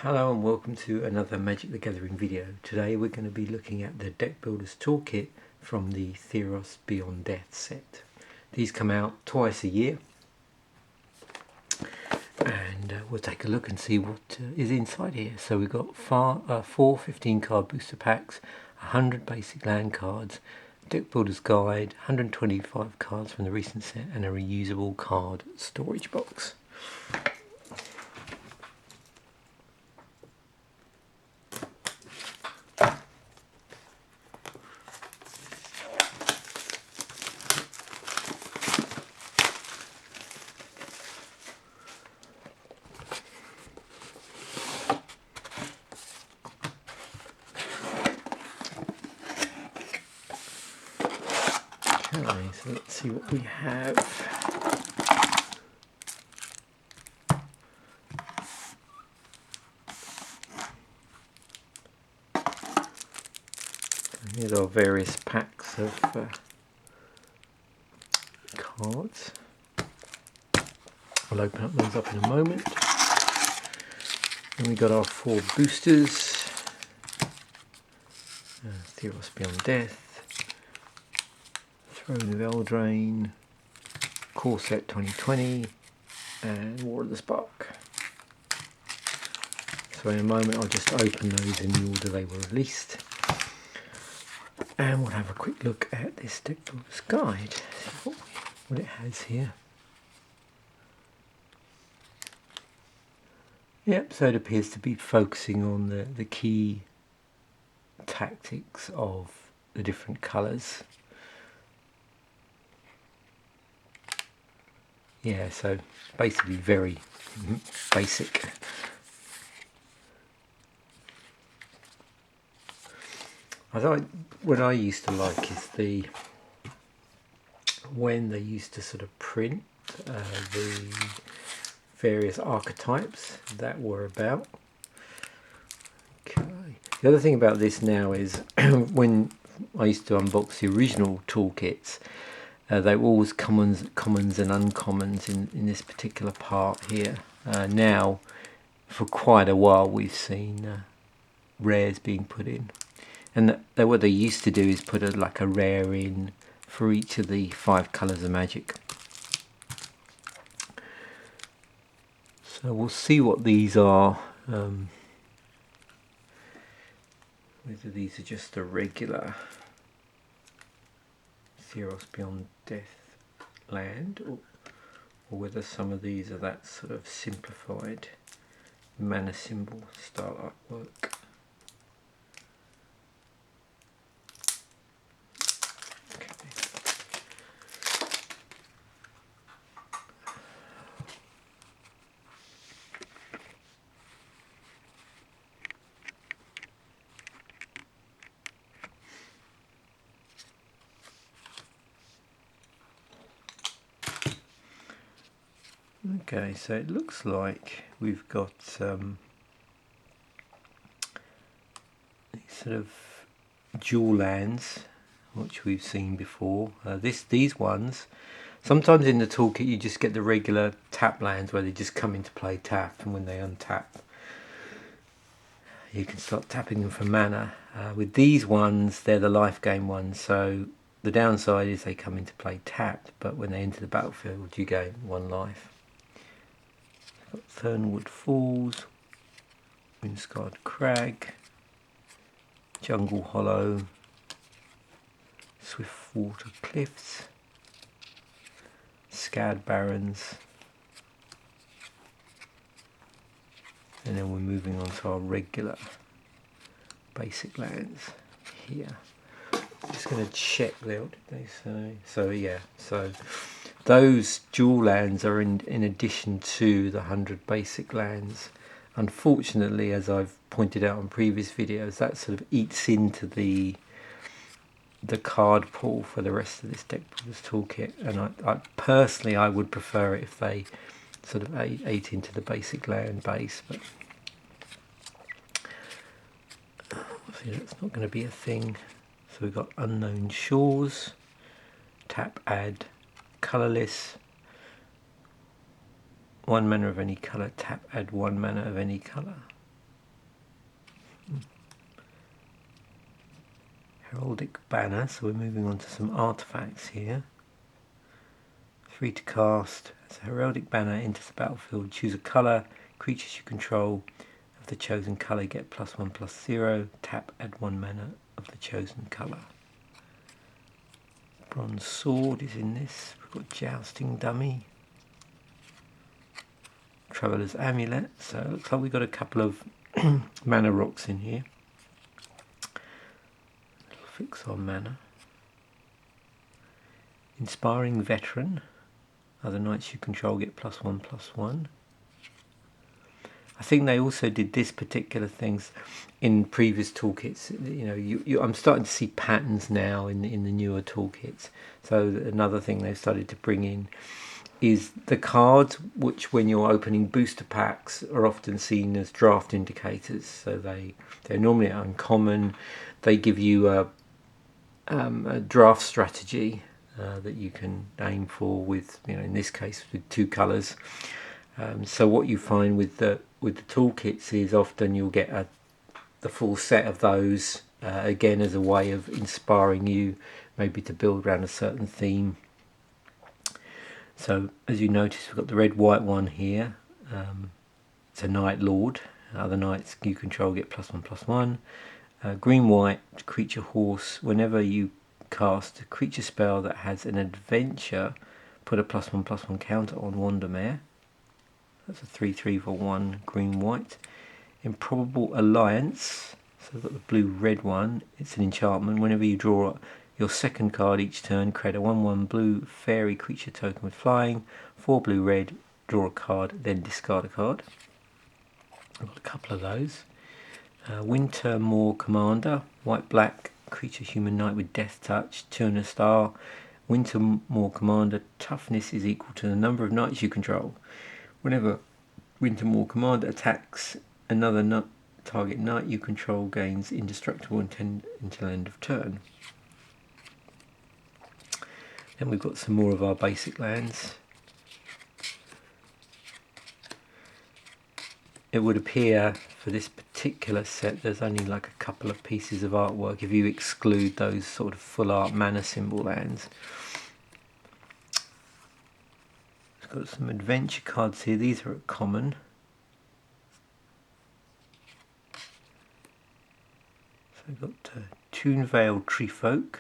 Hello and welcome to another Magic the Gathering video. Today we're going to be looking at the Deck Builder's Toolkit from the Theros Beyond Death set. These come out twice a year and we'll take a look and see what is inside here. So we've got four 15 card booster packs, 100 basic land cards, Deck Builder's Guide, 125 cards from the recent set and a reusable card storage box. Okay, so let's see what we have. Here's our various packs of cards. I'll open up those up in a moment. Then we got our 4 boosters. Theros Beyond Death, Throne of Eldraine, Core Set 2020, and War of the Spark. So in a moment I'll just open those in the order they were released. And we'll have a quick look at this Deck Builder's Guide, see what it has here. Yep, so it appears to be focusing on the key tactics of the different colours. Yeah, so basically very basic. What I used to like is when they used to sort of print the various archetypes that were about. Okay. The other thing about this now is when I used to unbox the original toolkits, they were always commons and uncommons in this particular part here. Now, for quite a while, we've seen rares being put in. And what they used to do is put like a rare in for each of the 5 colours of magic. So we'll see what these are. Whether these are just a regular Theros Beyond Death land, or whether some of these are that sort of simplified mana symbol style artwork. Okay, so it looks like we've got these sort of dual lands, which we've seen before. These ones, sometimes in the toolkit you just get the regular tap lands where they just come into play tap, and when they untap you can start tapping them for mana. With these ones, they're the life gain ones, so the downside is they come into play tapped, but when they enter the battlefield you gain 1 life. Fernwood Falls, Windscarred Crag, Jungle Hollow, Swiftwater Cliffs, Scad Barrens, and then we're moving on to our regular basic lands here. Just going to check there, what did they say? So yeah, so those dual lands are in addition to the 100 basic lands. Unfortunately, as I've pointed out on previous videos, that sort of eats into the card pool for the rest of this Deck Builder's Toolkit, and I personally would prefer it if they sort of ate into the basic land base, but obviously that's not going to be a thing. So we've got Unknown Shores, tap add colourless, 1 mana of any colour, tap add 1 mana of any colour. Heraldic Banner, so we're moving on to some artifacts here. 3 to cast. As a Heraldic Banner enters the battlefield, choose a colour. Creatures you control of the chosen colour get +1/+0. Tap, add 1 mana of the chosen colour. Bronze Sword is in this. We've got Jousting Dummy. Traveller's Amulet. So it looks like we've got a couple of mana rocks in here. It'll fix our mana. Inspiring Veteran. Other knights you control get +1/+1. I think they also did this particular things in previous toolkits. I'm starting to see patterns now in the newer toolkits. So another thing they've started to bring in is the cards, which when you're opening booster packs are often seen as draft indicators. So they're normally uncommon. They give you a draft strategy that you can aim for with, in this case, with 2 colours. So what you find with the toolkits is often you'll get the full set of those again as a way of inspiring you maybe to build around a certain theme. So as you notice, we've got the red white one here. It's a Night Lord. Other knights you control get +1/+1. Green white creature horse. Whenever you cast a creature spell that has an adventure, put a +1/+1 counter on Wandermare. That's a 3/3 for 1 green white. Improbable Alliance. So we've got the blue red one. It's an enchantment. Whenever you draw your second card each turn, create a 1/1 blue fairy creature token with flying. 4 blue red. Draw a card, then discard a card. I've got a couple of those. Wintermoor Commander. White black creature human knight with death touch. 2 and a star. Wintermoor Commander. Toughness is equal to the number of knights you control. Whenever Wintermoor Commander attacks another target knight you control, gains indestructible until end of turn. Then we've got some more of our basic lands. It would appear for this particular set there's only like a couple of pieces of artwork if you exclude those sort of full art mana symbol lands. It's got some adventure cards here. These are common. So we've got Toonvale Treefolk,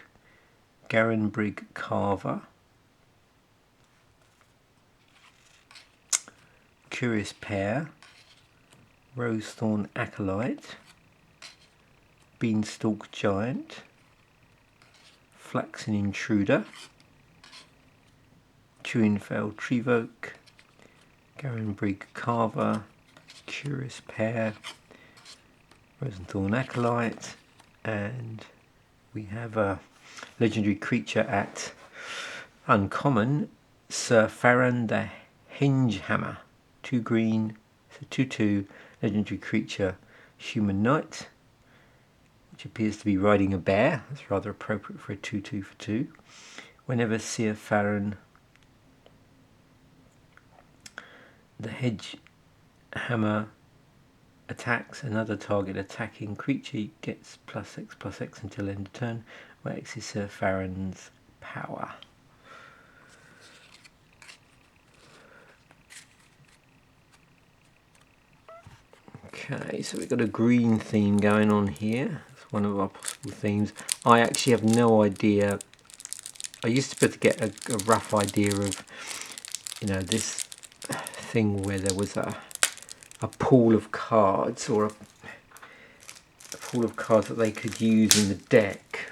Garenbrig Carver, Curious Pair, Rosethorn Acolyte, Beanstalk Giant, Flaxen Intruder, Toonvale Treefolk, Garenbrig Carver, Curious Pair, Rosethorn Acolyte, and we have a legendary creature at uncommon, Sir Farron the Hingehammer. 2 green, so 2/2 legendary creature human knight, which appears to be riding a bear. That's rather appropriate for a 2/2 for 2. Whenever Sir Farron the Hedgehammer attacks another target attacking creature, gets +X/+X until end of turn, where X is Sir Farron's power. Okay, so we've got a green theme going on here. It's one of our possible themes. I actually have no idea. I used to be able to get a rough idea of, this thing where there was a pool of cards, or a pool of cards that they could use in the deck,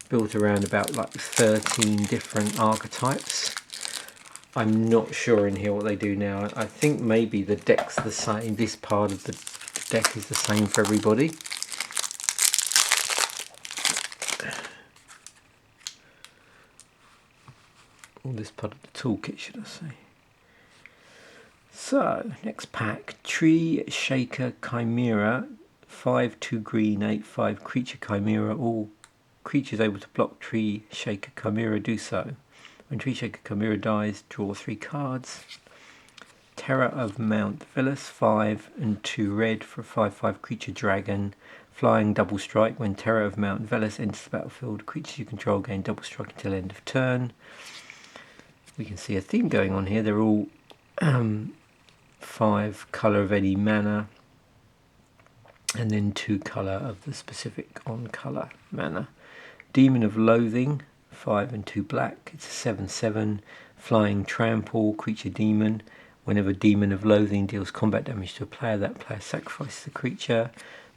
built around about like 13 different archetypes. I'm not sure in here what they do now. I think maybe the deck's the same. This part of the deck is the same for everybody. Or this part of the toolkit, should I say. So, next pack, Tree Shaker Chimera, 5/2 green, 8/5 creature Chimera. All creatures able to block Tree Shaker Chimera do so. When Tree Shaker Chimera dies, draw 3 cards. Terror of Mount Villas, 5 and 2 red for a 5/5 creature dragon. Flying double strike. When Terror of Mount Velas enters the battlefield, creatures you control gain double strike until end of turn. We can see a theme going on here. They're all 5 colour of any mana, and then 2 colour of the specific on colour mana. Demon of Loathing, 5 and 2 black. It's a 7/7. Flying Trample, creature demon. Whenever Demon of Loathing deals combat damage to a player, that player sacrifices the creature.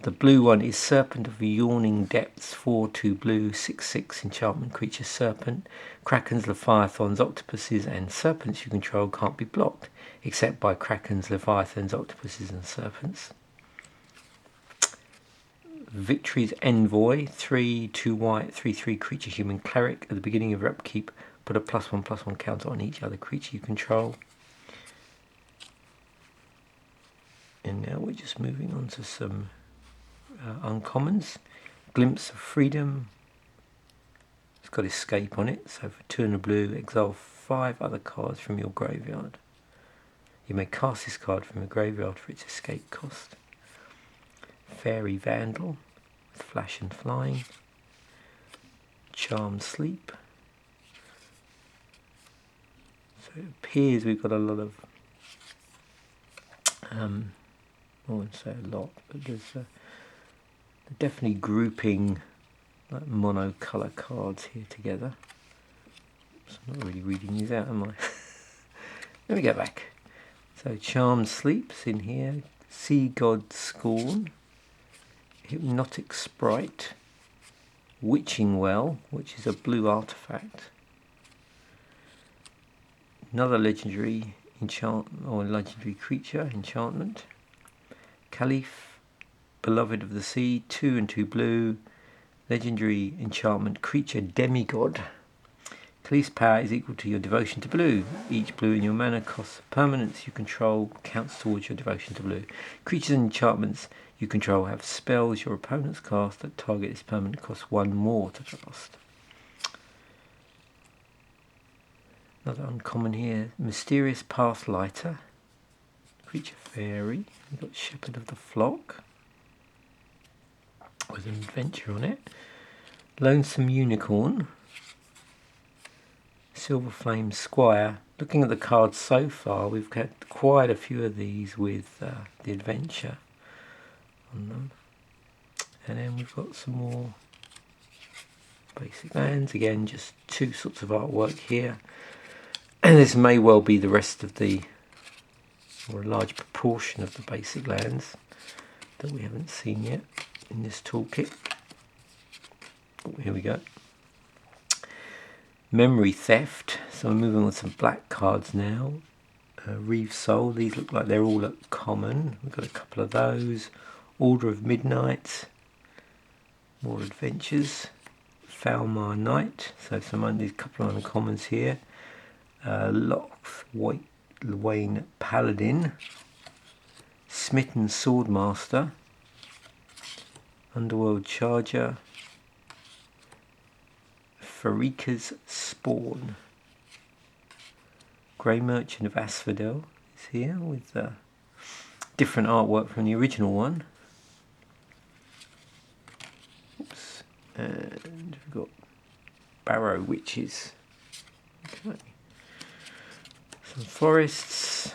The blue one is Serpent of Yawning Depths, 4/2 blue, 6/6 enchantment creature serpent. Krakens, Leviathans, Octopuses and Serpents you control can't be blocked, except by Krakens, Leviathans, Octopuses and Serpents. Victory's Envoy, 3/2 white, 3/3 creature human cleric. At the beginning of your upkeep, put a +1/+1 counter on each other creature you control. And now we're just moving on to some uncommons. Glimpse of Freedom. It's got Escape on it, so for 2 and a blue, exile 5 other cards from your graveyard. You may cast this card from your graveyard for its escape cost. Fairy Vandal with Flash and Flying. Charmed Sleep. So it appears we've got a lot of I wouldn't say a lot, but there's definitely grouping like monocolour cards here together. So I'm not really reading these out, am I? Let me go back. So Charmed Sleep's in here. Sea God Scorn. Hypnotic Sprite. Witching Well, which is a blue artifact. Another legendary legendary creature enchantment. Caliph, Beloved of the Sea, 2 and 2 blue, legendary enchantment creature demigod. Caliph's power is equal to your devotion to blue. Each blue in your mana costs permanents you control counts towards your devotion to blue. Creatures and enchantments you control have spells your opponents cast that target this permanent cost 1 more to cast. Another uncommon here, Mysterious Pathlighter, creature fairy. We've got Shepherd of the Flock with an adventure on it. Lonesome Unicorn. Silver Flame Squire. Looking at the cards so far, we've got quite a few of these with the adventure on them. And then we've got some more basic lands. Again, just 2 sorts of artwork here. And this may well be the rest of the, or a large proportion of the basic lands that we haven't seen yet in this toolkit. Oh, here we go. Memory Theft. So I'm moving on some black cards now. Reeve Soul. These look like they're all at common. We've got a couple of those. Order of Midnight. More adventures. Falmar Knight. So these couple of uncommons here. Loth Wayne Paladin. Smitten Swordmaster. Underworld Charger. Farika's Spawn. Grey Merchant of Asphodel is here with different artwork from the original one. Oops. And we've got Barrow Witches. Okay. Some forests.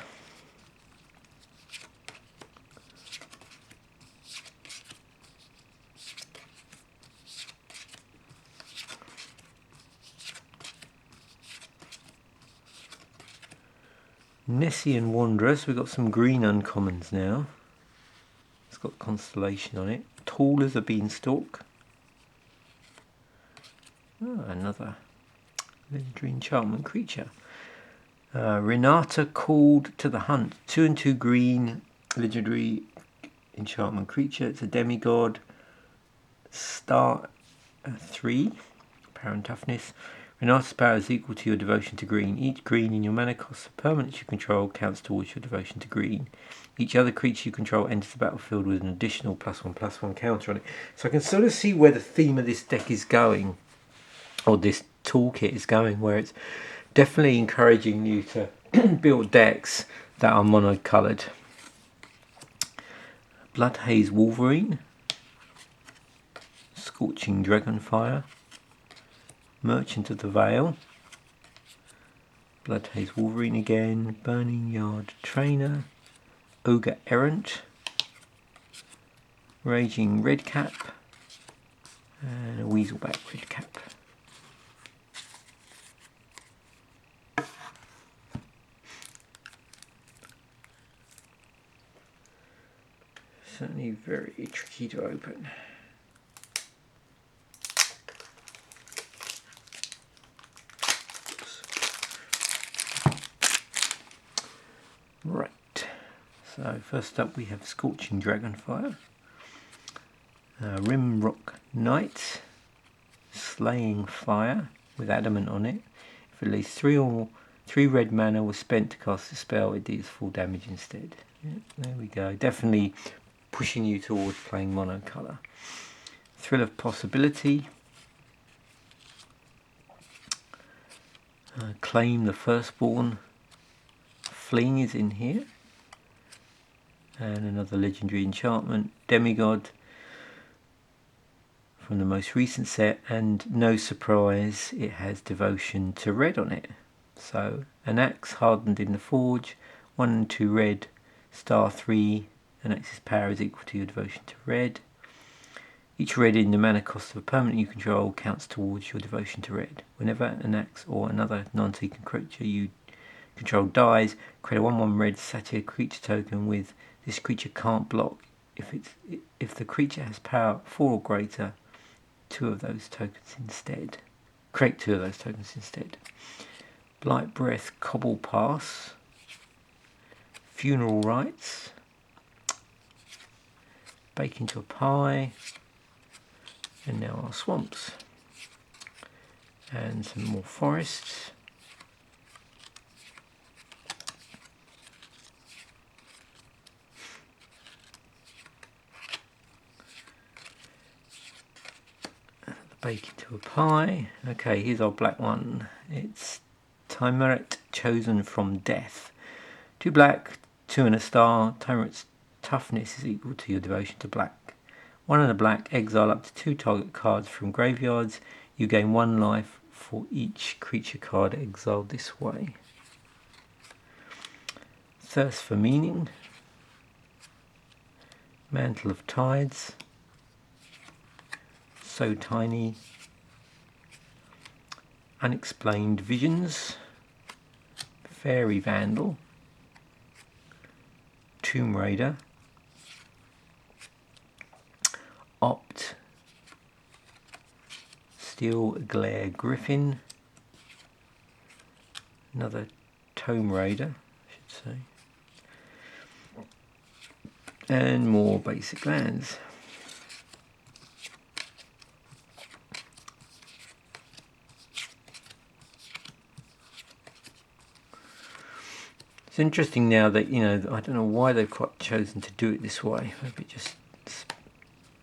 Nessian Wanderers. We've got some green uncommons now. It's got Constellation on it. Tall as a Beanstalk. Oh, another legendary enchantment creature. Renata Called to the Hunt. 2 and 2 green, legendary enchantment creature. It's a demigod. Star 3, power and toughness. Renata's power is equal to your devotion to green. Each green in your mana cost of permanents you control counts towards your devotion to green. Each other creature you control enters the battlefield with an additional +1/+1 counter on it. So I can sort of see where the theme of this deck is going, or this toolkit is going, where it's definitely encouraging you to build decks that are monocoloured. Bloodhaze Wolverine. Scorching Dragonfire, Merchant of the Vale, Bloodhaze Wolverine again, Burning Yard Trainer, Ogre Errant, Raging Redcap, and a Weaselback Redcap. Certainly very tricky to open. Right, so first up we have Scorching Dragonfire, Rimrock Knight, Slaying Fire with adamant on it. If at least three red mana was spent to cast the spell, it deals full damage instead. Yeah, there we go. Definitely pushing you towards playing monocolour. Thrill of Possibility, Claim the Firstborn, Fling is in here, and another legendary enchantment, Demigod from the most recent set, and no surprise it has Devotion to Red on it. So an axe hardened in the forge, 1 and 2 red, star 3, an axe's power is equal to your devotion to red. Each red in the mana cost of a permanent you control counts towards your devotion to red. Whenever an axe or another non-token creature you control dies, create a 1/1 red satyr creature token with this creature can't block. If the creature has power 4 or greater, 2 of those tokens instead. Create 2 of those tokens instead. Blight Breath, Cobble Pass, Funeral Rites, Bake into a Pie, and now our swamps. And some more forests. Bake into a Pie. Okay, here's our black one. It's Tymeret, Chosen from Death. 2 black, 2 and a star. Tymeret's toughness is equal to your devotion to black. 1 and a black, exile up to 2 target cards from graveyards. You gain 1 life for each creature card exiled this way. Thirst for Meaning, Mantle of Tides, So Tiny, Unexplained Visions, Fairy Vandal, Tomb Raider, Opt, Steel Glare Griffin, another Tomb Raider, I should say, and more basic lands. It's interesting now that, I don't know why they've quite chosen to do it this way. Maybe it just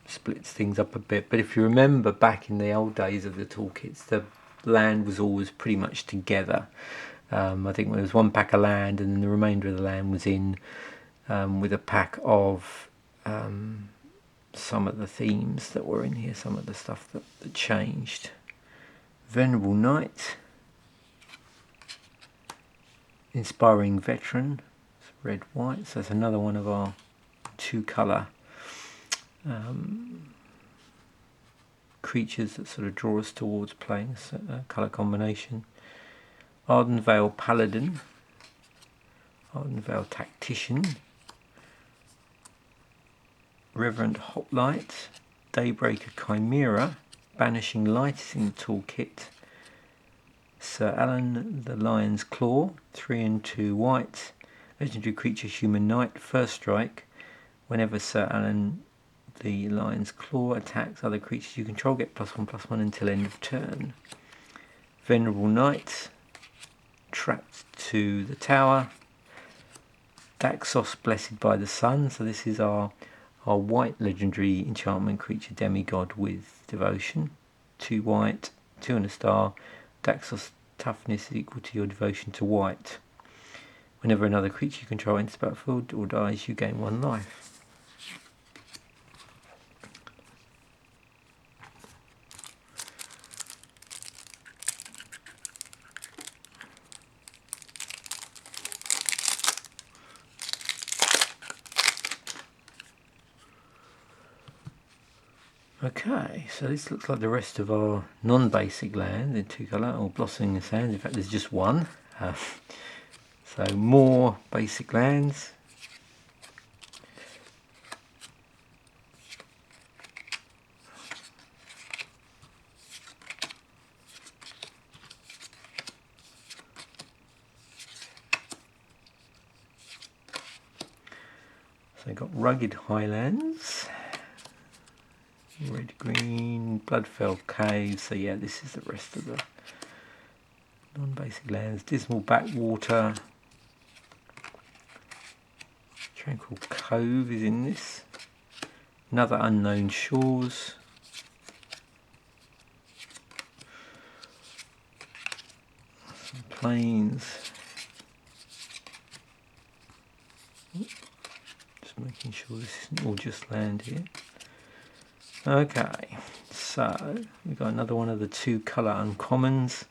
splits things up a bit. But if you remember back in the old days of the toolkits, the land was always pretty much together. I think there was 1 pack of land, and then the remainder of the land was in with a pack of some of the themes that were in here, some of the stuff that changed. Venerable Knight, Inspiring Veteran, it's red white, so that's another one of our 2 colour creatures that sort of draw us towards playing a colour combination. Ardenvale Paladin, Ardenvale Tactician, Reverend Hoplite, Daybreaker Chimera, Banishing Light is in the toolkit. Sir Alan the Lion's Claw, 3 and 2 white, legendary creature Human Knight, first strike. Whenever Sir Alan the Lion's Claw attacks other creatures you control, get +1/+1 until end of turn. Venerable Knight, Trapped to the Tower, Daxos Blessed by the Sun, so this is our white legendary enchantment creature demigod with devotion. 2 white, 2 and a star. Daxos toughness is equal to your devotion to white. Whenever another creature you control enters the battlefield or dies, you gain 1 life. Okay, so this looks like the rest of our non-basic land in 2-colour, or blossoming sands. In fact, there's just one. So more basic lands. So you've got rugged highlands, red green, Bloodfell caves. So yeah, this is the rest of the non-basic lands. Dismal backwater, Tranquil Cove is in this. Another unknown shores. Some plains. Just making sure this isn't all just land here. Okay, so we've got another one of the 2-colour uncommons.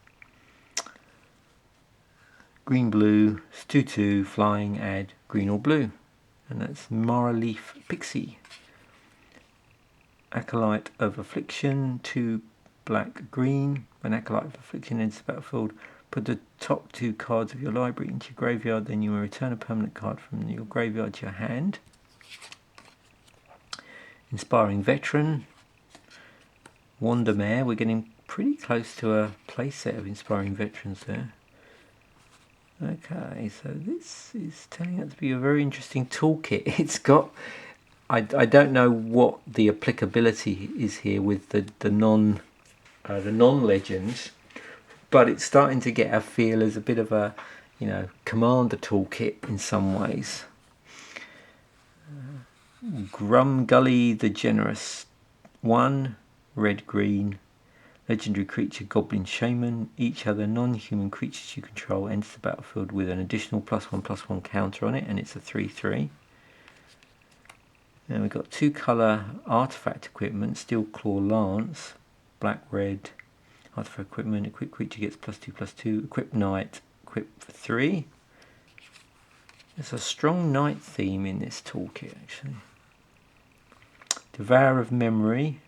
Green, blue, 2/2, flying, add green or blue. And that's Mara Leaf Pixie. Acolyte of Affliction, 2 black, green. When Acolyte of Affliction enters the battlefield, put the top 2 cards of your library into your graveyard, then you will return a permanent card from your graveyard to your hand. Inspiring Veteran. Wandermare, we're getting pretty close to a playset of Inspiring Veterans there. Okay, so this is turning out to be a very interesting toolkit. It's got, I don't know what the applicability is here with the non-legends, but it's starting to get a feel as a bit of a, you know, commander toolkit in some ways. Grumgully the Generous, 1 red green, legendary creature Goblin Shaman. Each other non-human creatures you control enters the battlefield with an additional +1/+1 counter on it, and it's a 3/3. Then we've got 2-colour artifact equipment, Steel Claw Lance, black red artifact equipment. Equipped creature gets +2/+2. Equipped knight, equipped for 3. There's a strong knight theme in this toolkit actually. Devourer of Memory,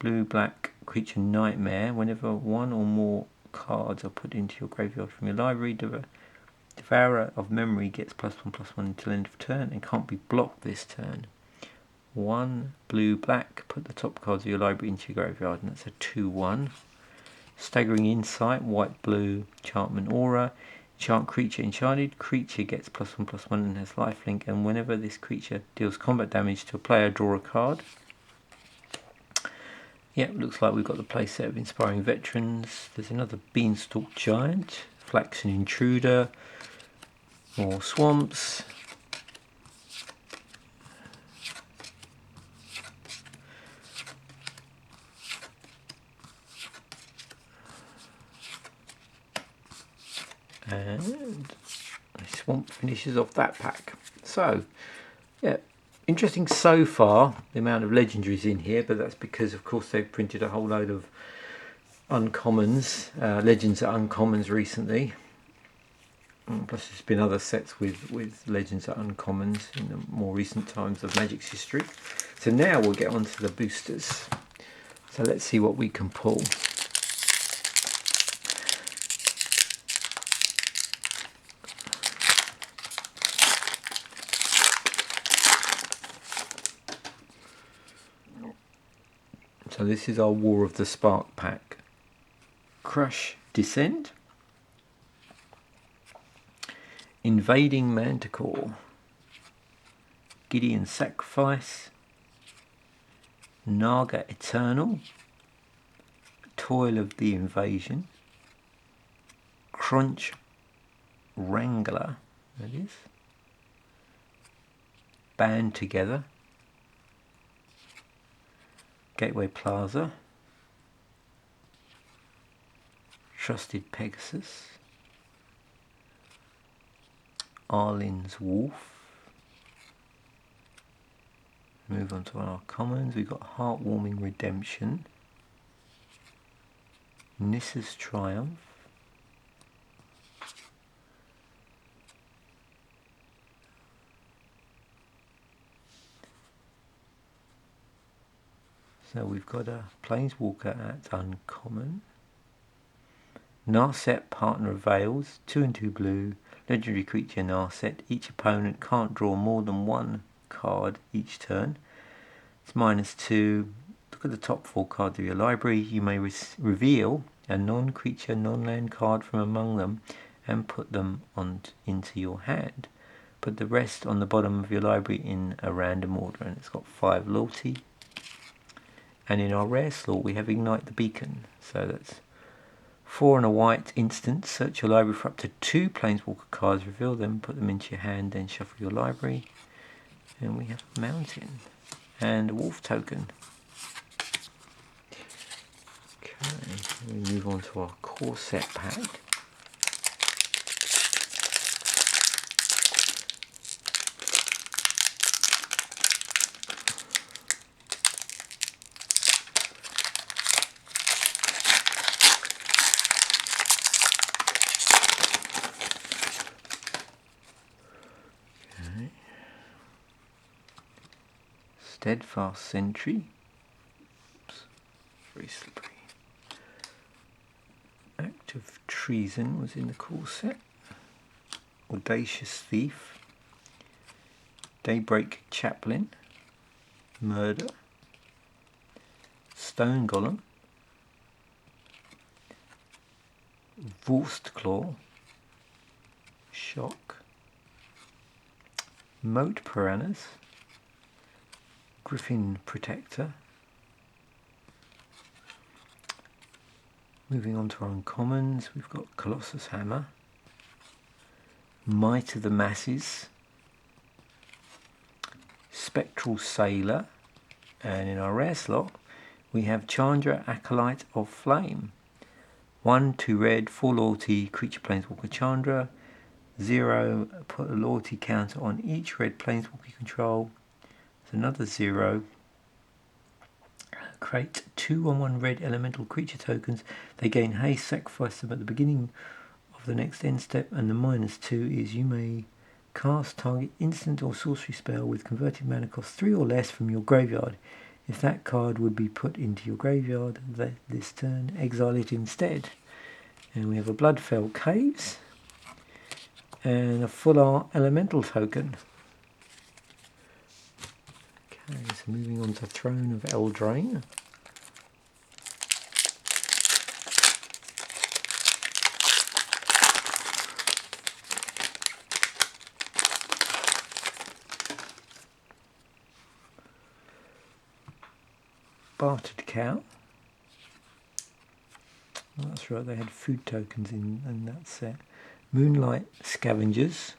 blue black creature nightmare. Whenever 1 or more cards are put into your graveyard from your library, Devourer of Memory gets +1/+1 until end of turn and can't be blocked this turn. 1 blue black, put the top cards of your library into your graveyard, and that's a 2/1. Staggering Insight, white blue, enchantment aura. Enchant creature, enchanted creature gets +1/+1 and has lifelink, and whenever this creature deals combat damage to a player, draw a card. Yep, looks like we've got the playset of Inspiring Veterans. There's another Beanstalk Giant, Flaxen Intruder, more swamps. And a swamp finishes off that pack. So, yeah, interesting so far, the amount of legendaries in here, but that's because, of course, they've printed a whole load of uncommons, legends at uncommons recently. Plus, there's been other sets with legends at uncommons in the more recent times of Magic's history. So now we'll get on to the boosters. So let's see what we can pull. So this is our War of the Spark pack. Crush Descent, Invading Manticore, Gideon Sacrifice, Naga Eternal, Toil of the Invasion, Crunch Wrangler, that is, Band Together, Gateway Plaza, Trusted Pegasus, Arlen's Wolf. Move on to our commons. We've got Heartwarming Redemption, Nissa's Triumph, So we've got a Planeswalker at uncommon. Narset, Partner of Veils, 2 and 2 blue, legendary creature Narset. Each opponent can't draw more than one card each turn. It's -2. Look at the top 4 cards of your library. You may reveal a non-creature, non-land card from among them and put them into your hand. Put the rest on the bottom of your library in a random order, and it's got 5 loyalty. And in our rare slot we have Ignite the Beacon. So that's 4 and a white instant. Search your library for up to 2 Planeswalker cards, reveal them, put them into your hand, then shuffle your library. And we have a Mountain and a Wolf token. Okay, we move on to our core set pack. Steadfast Sentry. Oops, very slippery. Act of Treason was in the core set. Audacious Thief. Daybreak Chaplain. Murder. Stone Golem. Vorst Claw. Shock. Moat Piranhas. Griffin Protector. Moving on to our uncommons, we've got Colossus Hammer, Might of the Masses, Spectral Sailor, and in our rare slot we have Chandra, Acolyte of Flame. 1, 2 red, 4 loyalty, creature Planeswalker Chandra. 0, put a loyalty counter on each red Planeswalker you control. Another 0. Create 2 on 1 red elemental creature tokens. They gain haste, sacrifice them at the beginning of the next end step, and the -2 is you may cast target instant or sorcery spell with converted mana cost 3 or less from your graveyard. If that card would be put into your graveyard this turn, exile it instead. And we have a Bloodfell Caves and a full art elemental token. Okay, so moving on to Throne of Eldraine. Bartered Cow. Oh, that's right, they had food tokens in that set. Moonlight Scavengers.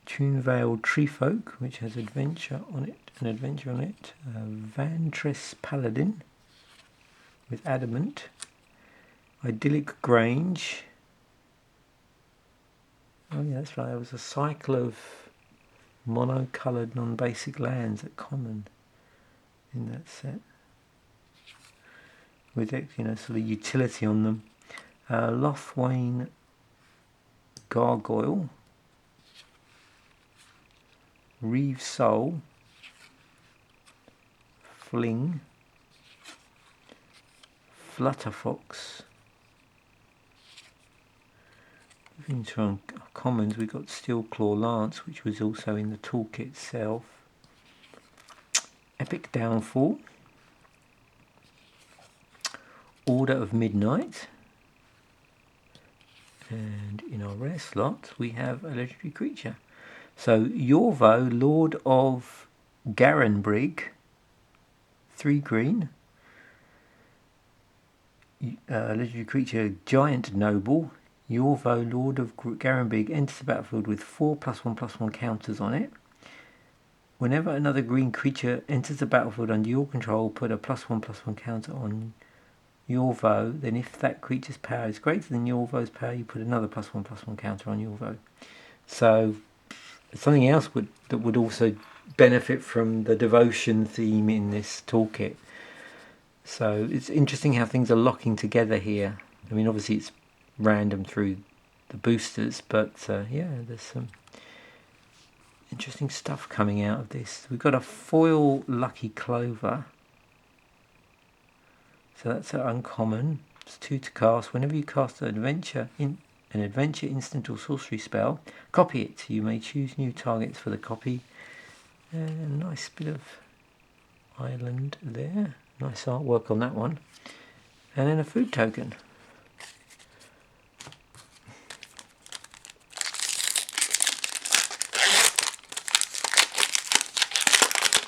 Tunveiled Treefolk, which has an adventure on it. Vantress Paladin with Adamant. Idyllic Grange. Oh yeah, that's right, there was a cycle of mono-coloured non-basic lands at common in that set. With, sort of utility on them. Lothwain Gargoyle. Reeve Soul, Fling, Flutterfox. Moving to our commons, we've got Steelclaw Lance, which was also in the toolkit itself. Epic Downfall, Order of Midnight, and in our rare slot we have a legendary creature. So Yorvo, Lord of Garenbrig, 3 green, legendary creature Giant Noble. Yorvo, Lord of Garenbrig, enters the battlefield with 4+1/+1 counters on it. Whenever another green creature enters the battlefield under your control, put a +1/+1 counter on Yorvo. Then if that creature's power is greater than Yorvo's power, you put another +1/+1 counter on Yorvo. So something else that would also benefit from the devotion theme in this toolkit. So it's interesting how things are locking together here. I mean, obviously it's random through the boosters, but yeah, there's some interesting stuff coming out of this. We've got a foil Lucky Clover. So that's an uncommon. It's 2 to cast. Whenever you cast an adventure instant or sorcery spell, copy it. You may choose new targets for the copy. And a nice bit of island there. Nice artwork on that one. And then a food token.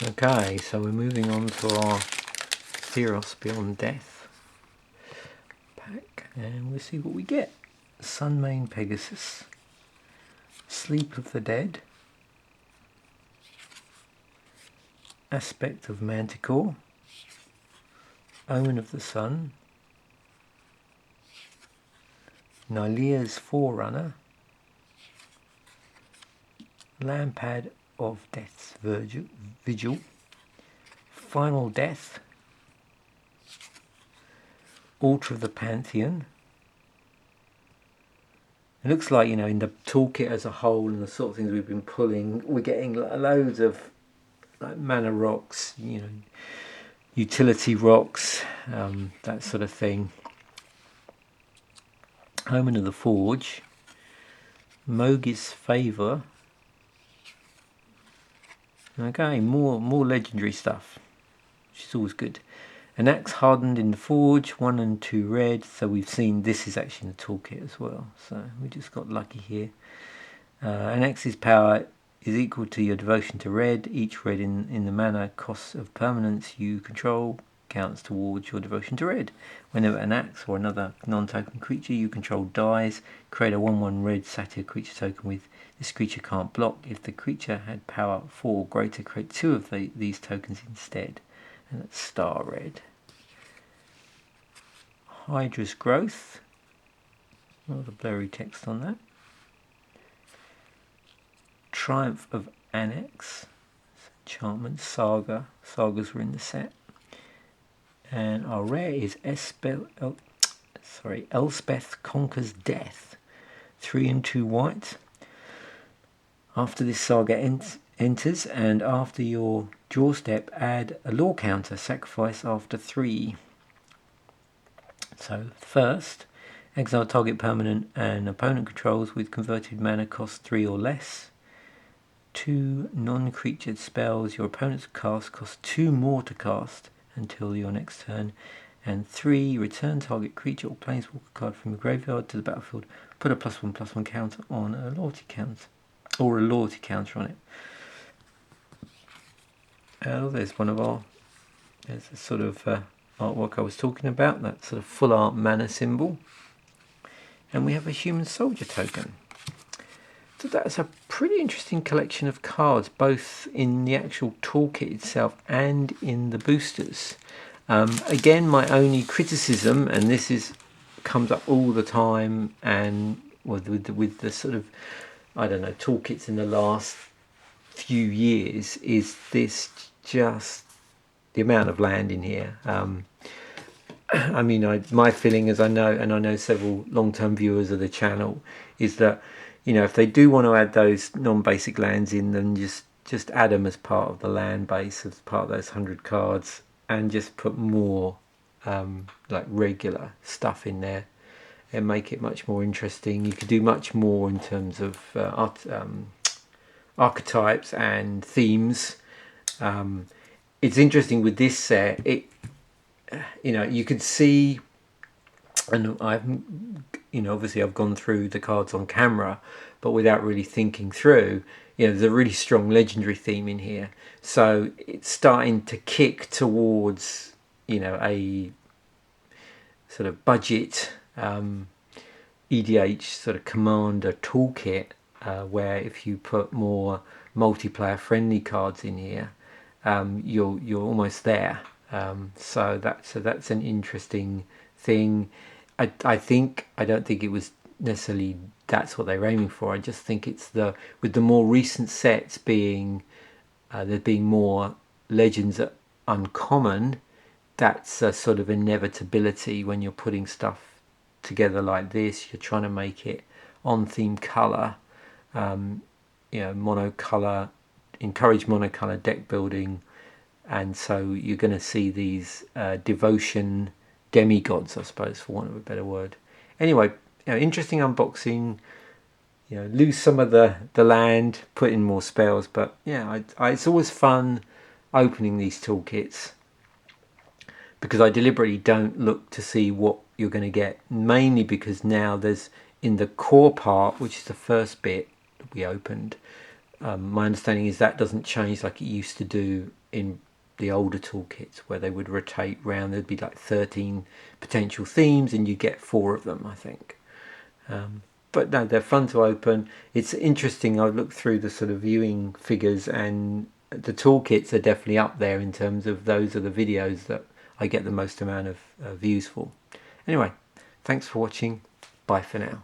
Okay, so we're moving on to our Theros Beyond Death pack, and we'll see what we get. Sunmane Pegasus, Sleep of the Dead, Aspect of Manticore, Omen of the Sun, Nylea's Forerunner, Lampad of Death's Vigil, Final Death, Altar of the Pantheon. It looks like, you know, in the toolkit as a whole and the sort of things we've been pulling, we're getting loads of like mana rocks, you know, utility rocks, that sort of thing. Omen of the Forge, Mogi's Favour. Okay, more legendary stuff, which is always good. An axe hardened in the forge, 1 and 2 red. So we've seen this is actually in the toolkit as well. So we just got lucky here. An axe's power is equal to your devotion to red. Each red in the mana cost of permanence you control counts towards your devotion to red. Whenever an axe or another non-token creature you control dies, create a 1/1 red satyr creature token with this creature can't block. If the creature had power 4 or greater, create 2 of these tokens instead. And that's star red. Hydra's Growth. A lot of blurry text on that. Triumph of Annex. Enchantment Saga. Sagas were in the set. And our rare is Elspeth Conquers Death. 3 and 2 white. After this saga enters and after your draw step, add a law counter. Sacrifice after 3. So first, exile target permanent and opponent controls with converted mana cost 3 or less. 2 non-creature spells your opponent's cast cost 2 more to cast until your next turn. And 3, return target creature or planeswalker card from the graveyard to the battlefield. Put a +1/+1 counter on a loyalty counter, or a loyalty counter on it. There's one of our, there's a sort of artwork I was talking about, that sort of full art mana symbol. And we have a human soldier token. So that's a pretty interesting collection of cards, both in the actual toolkit itself and in the boosters. Again, my only criticism, and this comes up all the time, and with the sort of, I don't know, toolkits in the last few years, is this just the amount of land in here. I mean, my feeling, as I know, and I know several long-term viewers of the channel, is that, you know, if they do want to add those non-basic lands in, then just add them as part of the land base, as part of those 100 cards, and just put more like regular stuff in there and make it much more interesting. You could do much more in terms of archetypes and themes. It's interesting with this set, you know, you could see, and obviously I've gone through the cards on camera, but without really thinking through, you know, there's a really strong legendary theme in here. So it's starting to kick towards, you know, a sort of budget EDH sort of commander toolkit, where if you put more multiplayer friendly cards in here, you're almost there. So that's an interesting thing. I don't think it was necessarily that's what they were aiming for. I just think it's with the more recent sets being there being more legends at uncommon, that's a sort of inevitability when you're putting stuff together like this. You're trying to make it on theme color. monocolor, encourage monocolor deck building, and so you're going to see these devotion demigods, I suppose, for want of a better word. Anyway, interesting unboxing. Lose some of the land, put in more spells, but yeah, it's always fun opening these toolkits, because I deliberately don't look to see what you're going to get, mainly because now there's, in the core part, which is the first bit that we opened, my understanding is that doesn't change like it used to do in the older toolkits, where they would rotate round. There'd be like 13 potential themes and you get 4 of them, I think. But no, they're fun to open. It's interesting. I've looked through the sort of viewing figures, and the toolkits are definitely up there in terms of those are the videos that I get the most amount of views for. Anyway, thanks for watching. Bye for now.